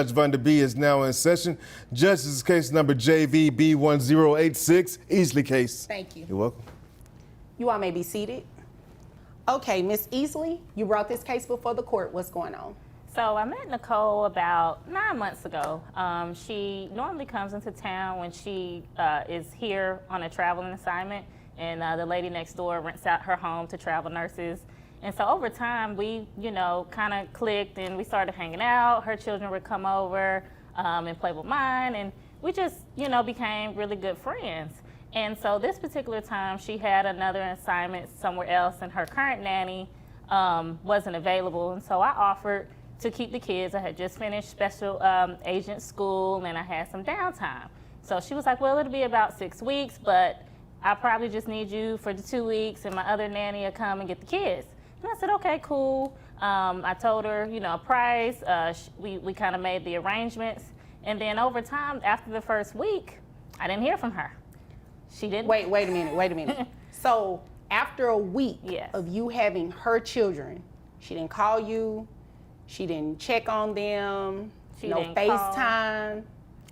Judge Van der Bee is now in session. Judge, this is case number JVB1086, Easley case. Thank you. You're welcome. You all may be seated. Okay, Ms. Easley, you brought this case before the court. What's going on? So I met Nicole about 9 months ago. She normally comes into town when she is here on a traveling assignment, and the lady next door rents out her home to travel nurses. And so over time, we, kind of clicked and we started hanging out. Her children would come over and play with mine, and we just, became really good friends. And so this particular time, she had another assignment somewhere else, and her current nanny wasn't available. And so I offered to keep the kids. I had just finished special agent school, and I had some downtime. So she was like, well, it'll be about 6 weeks, but I probably just need you for the 2 weeks, and my other nanny will come and get the kids. And I said, okay, cool. I told her, a price. We kind of made the arrangements. And then over time, after the first week, I didn't hear from her. She didn't. Wait a minute. So after a week Yes. of you having her children, she didn't call you, she didn't check on them, She no didn't call. FaceTime, I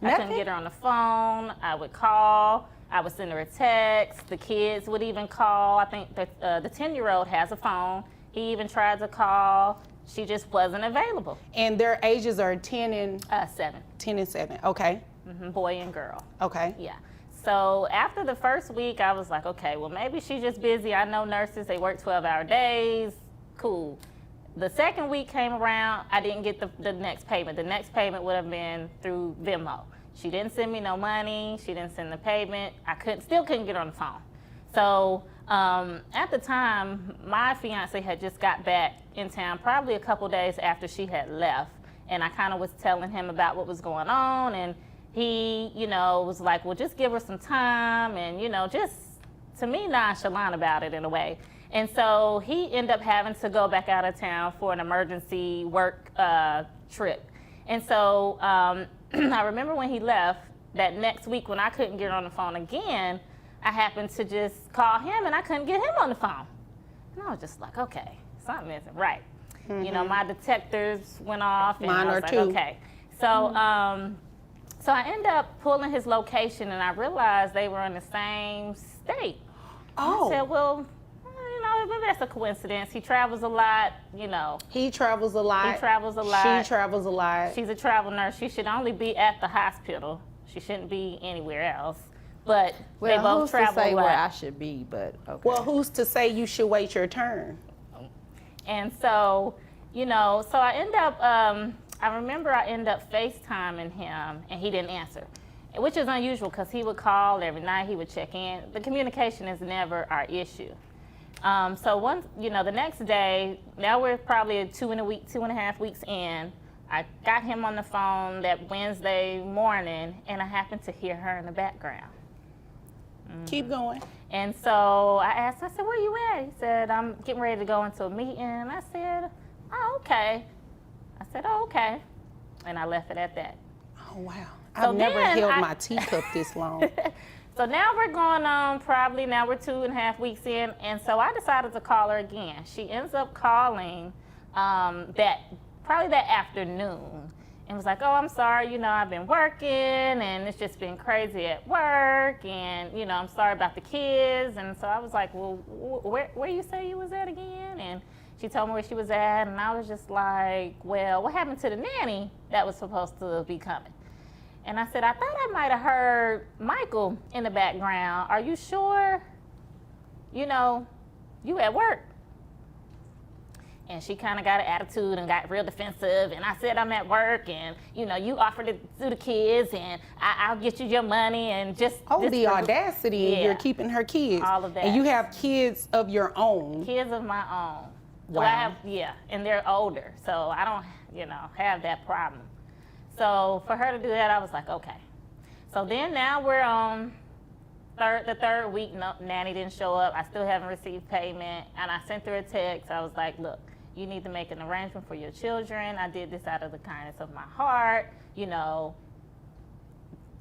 nothing? couldn't get her on the phone. I would call. I would send her a text. The kids would even call. I think the 10-year-old has a phone. He even tried to call. She just wasn't available. And their ages are 10 and 7. 10 and 7. Okay. Boy and girl. Okay. Yeah. So after the first week, I was like, okay, well, maybe she's just busy. I know nurses, they work 12-hour days. Cool. The second week came around, I didn't get the next payment. The next payment would have been through Venmo. She didn't send me no money. She didn't send the payment. I still couldn't get her on the phone. So at the time, my fiance had just got back in town, probably a couple days after she had left. And I kind of was telling him about what was going on, and he, was like, well, just give her some time, and, just, to me, nonchalant about it in a way. And so he ended up having to go back out of town for an emergency work trip. And so I remember when he left, that next week when I couldn't get her on the phone again, I happened to just call him, and I couldn't get him on the phone. And I was just like, okay, something isn't right. My detectors went off, and Mine I are was like, too. okay. So, so I ended up pulling his location, and I realized they were in the same state. Oh. I said, well, maybe that's a coincidence. He travels a lot, He travels a lot. He travels a lot. She travels a lot. She's a travel nurse. She should only be at the hospital. She shouldn't be anywhere else. But they both who's travel to say a lot. where I should be, but okay. Well, who's to say you should wait your turn? And so, so I end up, I remember I ended up FaceTiming him, and he didn't answer, which is unusual because he would call every night. He would check in. The communication is never our issue. So the next day, now we're probably 2.5 weeks in. I got him on the phone that Wednesday morning, and I happened to hear her in the background. Keep going. And so I said, where you at? He said, I'm getting ready to go into a meeting. And I said, oh, okay. I said, oh, okay. And I left it at that. Oh, wow. So I've never then held my teacup this long. So now we're going on now we're 2.5 weeks in. And so I decided to call her again. She ends up calling probably that afternoon. And was like, oh, I'm sorry, I've been working, and it's just been crazy at work, and, I'm sorry about the kids. And so I was like, well, where you say you was at again? And she told me where she was at, and I was just like, well, what happened to the nanny that was supposed to be coming? And I said, I thought I might have heard Michael in the background. Are you sure, you at work? And she kind of got an attitude and got real defensive. And I said, I'm at work, and, you offered it to the kids, and I'll get you your money, and just... Oh, the audacity. Yeah. You're keeping her kids. All of that. And you have kids of your own. Kids of my own. So Wow. and they're older. So I don't, have that problem. So for her to do that, I was like, okay. So then now we're on the third week. No, nanny didn't show up. I still haven't received payment. And I sent her a text. I was like, look, you need to make an arrangement for your children. I did this out of the kindness of my heart. You got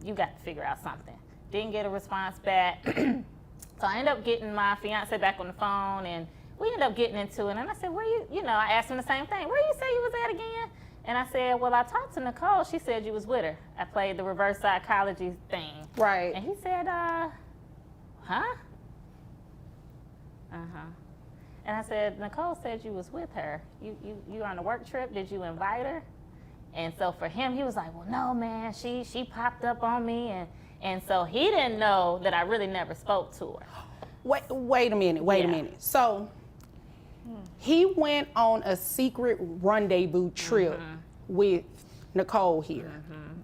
to figure out something. Didn't get a response back. So I ended up getting my fiance back on the phone, and we ended up getting into it. And I said, I asked him the same thing. Where you say you was at again? And I said, well, I talked to Nicole. She said you was with her. I played the reverse psychology thing. Right. And he said, huh? And I said, Nicole said you was with her. You on a work trip? Did you invite her? And so for him, he was like, well, no, man, she popped up on me. And so he didn't know that I really never spoke to her. Wait a minute. So he went on a secret rendezvous trip with Nicole here.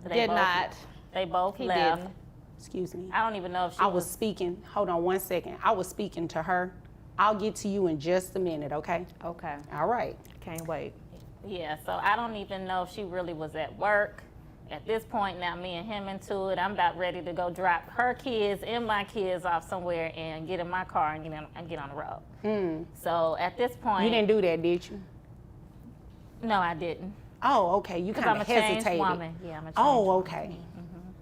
They both He left. didn't. Excuse me. I don't even know if she I was speaking, hold on one second. I was speaking to her. I'll get to you in just a minute, okay? Okay. All right. Can't wait. Yeah, so I don't even know if she really was at work. At this point now, me and him into it, I'm about ready to go drop her kids and my kids off somewhere and get in my car and get on the road. So at this point... You didn't do that, did you? No, I didn't. Oh, okay. You Because kind I'm of a changed hesitated. woman. Yeah, I'm a changed Oh, woman. okay.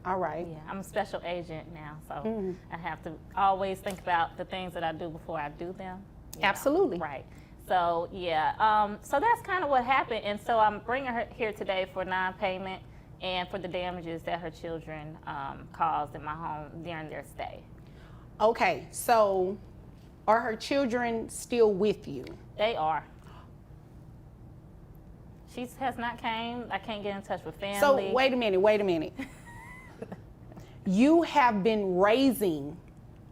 All right. Yeah, I'm a special agent now, so I have to always think about the things that I do before I do them. you know. Absolutely. Right. So, yeah, so that's kind of what happened. And so I'm bringing her here today for non-payment and for the damages that her children caused in my home during their stay. Okay, so are her children still with you? They are. She has not came. I can't get in touch with family. So wait a minute. You have been raising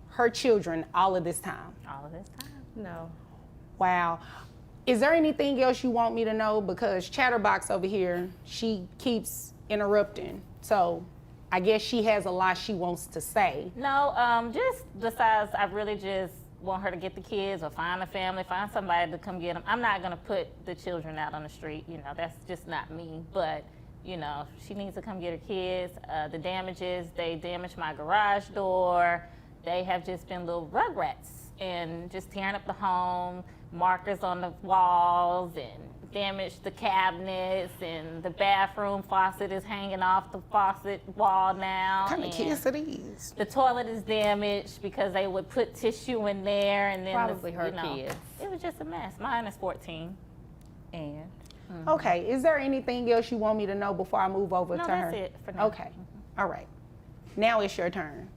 her children all of this time. All of this time. No. Wow. Is there anything else you want me to know? Because Chatterbox over here, she keeps interrupting. So I guess she has a lot she wants to say. No, just besides, I really just want her to get the kids or find a family, find somebody to come get them. I'm not going to put the children out on the street. You know, that's just not me. But, you know, she needs to come get her kids. The damages, they damaged my garage door. They have just been little rugrats and just tearing up the home, markers on the walls, and damaged the cabinets, and the bathroom faucet is hanging off the faucet wall now. What kind of and kids are these? the toilet is damaged because they would put tissue in there, and then Probably her you know, kids. It was just a mess. Mine is 14. And Okay, is there anything else you want me to know before I move over No, to her? that's it for now. Okay, all right. Now it's your turn.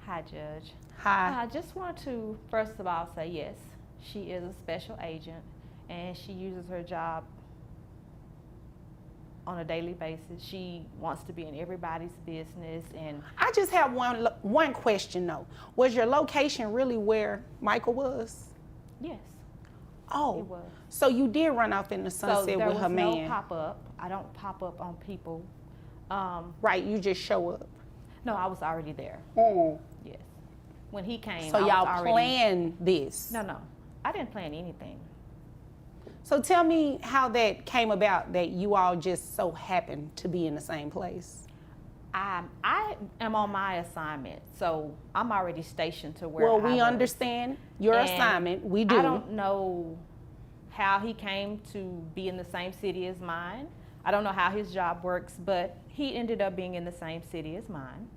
hi, Judge. Hi. I just want to, first of all, say yes, she is a special agent and she uses her job on a daily basis. She wants to be in everybody's business, and I just have one question though. Was your location really where Michael was? yes, Oh, it was. so you did run off in the So sunset there with was her no man. pop-up. I don't pop up on people. Right, you just show up. No, I was already there. Yes. When he came, So I was y'all already... planned this. No, I didn't plan anything. So tell me how that came about that you all just so happened to be in the same place. I am on my assignment, so I'm already stationed to where Well, I we was. understand your And assignment. We do. I don't know how he came to be in the same city as mine. I don't know how his job works, but he ended up being in the same city as mine.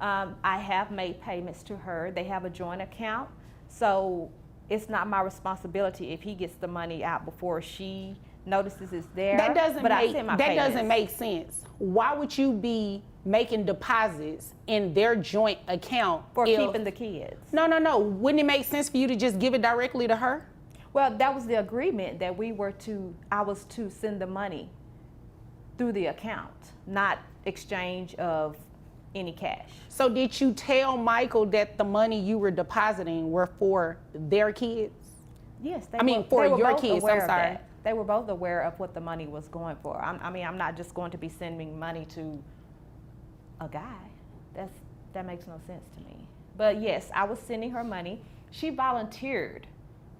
I have made payments to her. They have a joint account, so it's not my responsibility if he gets the money out before she notices it's there. That doesn't but I make send my that payments. doesn't make sense. Why would you be making deposits in their joint account for if- keeping the kids. No. Wouldn't it make sense for you to just give it directly to her? Well, that was the agreement that I was to send the money through the account, not exchange of any cash. So did you tell Michael that the money you were depositing were for their kids? Yes, I mean, for they were your both kids, aware I'm of sorry. that. They were both aware of what the money was going for. I'm not just going to be sending money to a guy. That makes no sense to me. But yes, I was sending her money. She volunteered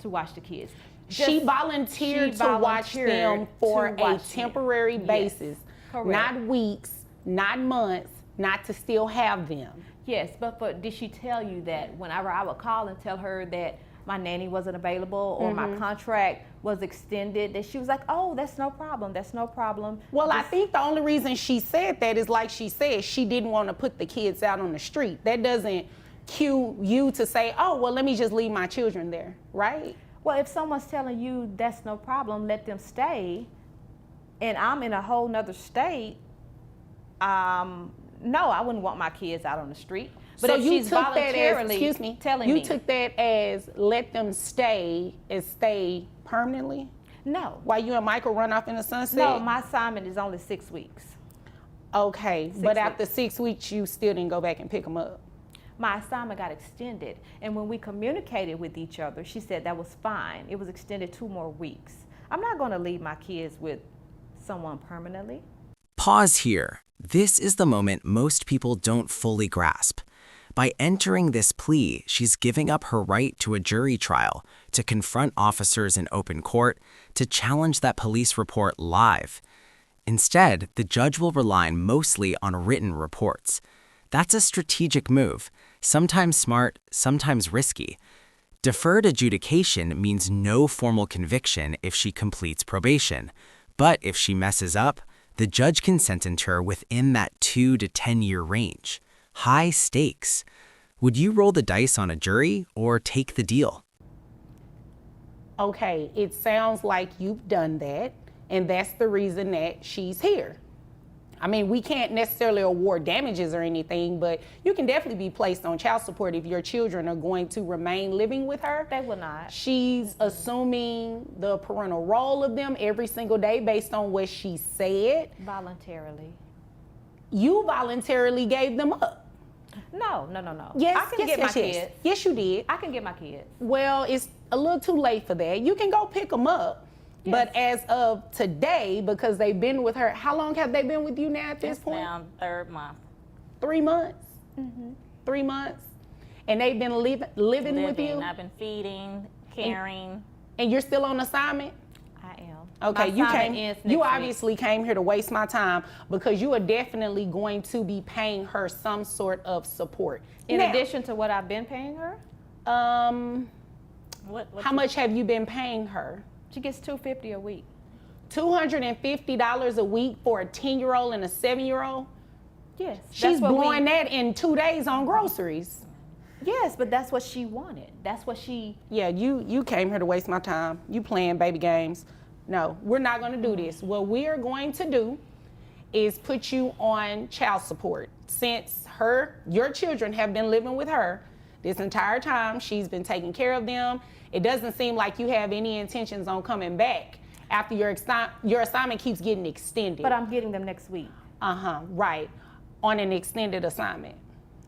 to watch the kids. She volunteered to watch them for a temporary basis, correct. not weeks, not months, not to still have them. Yes, but did she tell you that whenever I would call and tell her that my nanny wasn't available or my contract was extended, that she was like, oh, that's no problem, Well, I think the only reason she said that is like she said, she didn't want to put the kids out on the street. That doesn't cue you to say, oh, well, let me just leave my children there, right? Well, if someone's telling you that's no problem, let them stay, and I'm in a whole nother state, no, I wouldn't want my kids out on the street. But so if you she's took that as, voluntarily excuse me, telling you me, took that as let them stay permanently? no, While you and Michael run off in the sunset? no, my assignment is only 6 weeks. Okay, but weeks. after 6 weeks, you still didn't go back and pick them up. My assignment got extended, and when we communicated with each other, she said that was fine. It was extended 2 more weeks. I'm not going to leave my kids with someone permanently. Pause here. This is the moment most people don't fully grasp. By entering this plea, she's giving up her right to a jury trial, to confront officers in open court, to challenge that police report live. Instead, the judge will rely mostly on written reports. That's a strategic move, sometimes smart, sometimes risky. Deferred adjudication means no formal conviction if she completes probation. But if she messes up, the judge can sentence her within that 2 to 10 year range. High stakes. Would you roll the dice on a jury or take the deal? Okay, it sounds like you've done that, and that's the reason that she's here. I mean, we can't necessarily award damages or anything, but you can definitely be placed on child support if your children are going to remain living with her. They will not. She's assuming the parental role of them every single day based on what she said. Voluntarily. You voluntarily gave them up. No. Yes, I can get my kids. Yes, you did. I can get my kids. Well, it's a little too late for that. You can go pick them up. Yes. But as of today, because they've been with her, how long have they been with you now at this It's point? now 3rd month. 3 months? 3 months? And they've been living with you? I've been feeding, caring. And you're still on assignment? I am. Okay, My assignment ends next you week. obviously came here to waste my time because you are definitely going to be paying her some sort of support. In Now, addition to what I've been paying her, how much have you been paying her? she gets $250 a week. $250 a week for a 10-year-old and a 7-year-old? Yes. She's blowing that in 2 days on groceries. Yes, but that's what she wanted. That's what she. Yeah, you came here to waste my time. You playing baby games. No, we're not going to do this. What we are going to do is put you on child support. Since your children have been living with her this entire time, she's been taking care of them. It doesn't seem like you have any intentions on coming back after your assignment keeps getting extended. But I'm getting them next week. Right. On an extended assignment.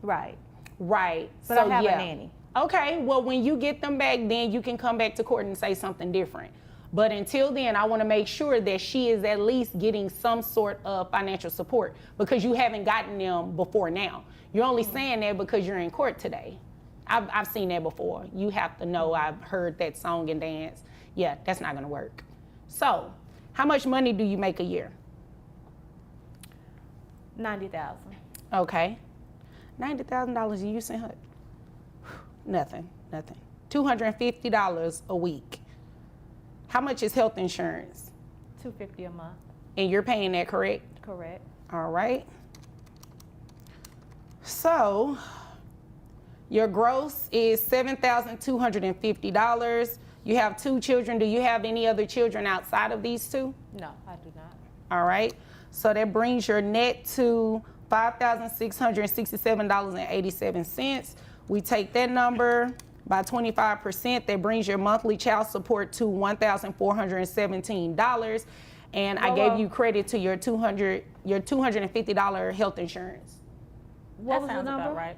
Right. Right. But I have a nanny. Okay, well, when you get them back, then you can come back to court and say something different. But until then, I want to make sure that she is at least getting some sort of financial support because you haven't gotten them before now. You're only saying that because you're in court today. I've seen that before. You have to know I've heard that song and dance. Yeah, that's not going to work. So, how much money do you make a year? $90,000. Okay. $90,000 and you sent her nothing. $250 a week. How much is health insurance? $250 a month. And you're paying that, correct? Correct. All right. So your gross is $7,250. You have 2 children. Do you have any other children outside of these 2? No, I do not. All right. So that brings your net to $5,667.87. We take that number by 25%. That brings your monthly child support to $1,417. And I gave you credit to your $250 health insurance. What That was the sounds number? about right.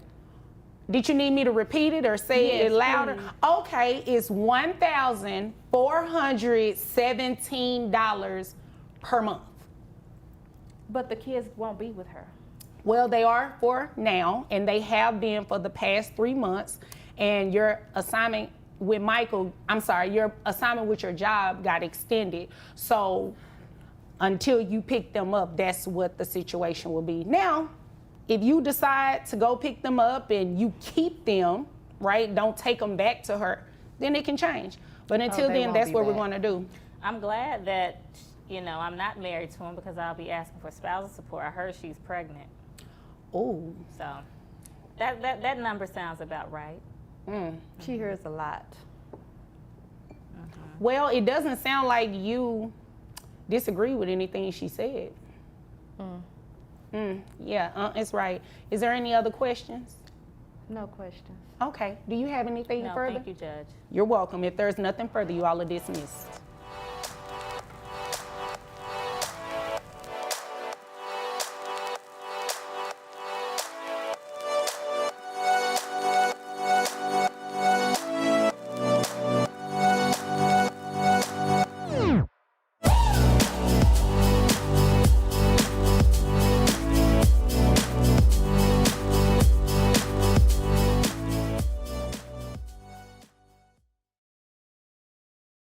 Did you need me to repeat it or say Yes, it louder? please. Okay, it's $1,417 per month. But the kids won't be with her. Well, they are for now, and they have been for the past 3 months. And your assignment with your assignment with your job got extended. So until you pick them up, that's what the situation will be. Now, if you decide to go pick them up and you keep them, right, don't take them back to her, then it can change. But until they then, won't that's be what we're back. going to do. I'm glad that, I'm not married to him because I'll be asking for spousal support. I heard she's pregnant. Oh, So that number sounds about right. She hears a lot. well, it doesn't sound like you disagree with anything she said. Yeah, it's right. Is there any other questions? No questions. Okay. Do you have anything No, further? thank you, Judge. You're welcome. If there's nothing further, you all are dismissed.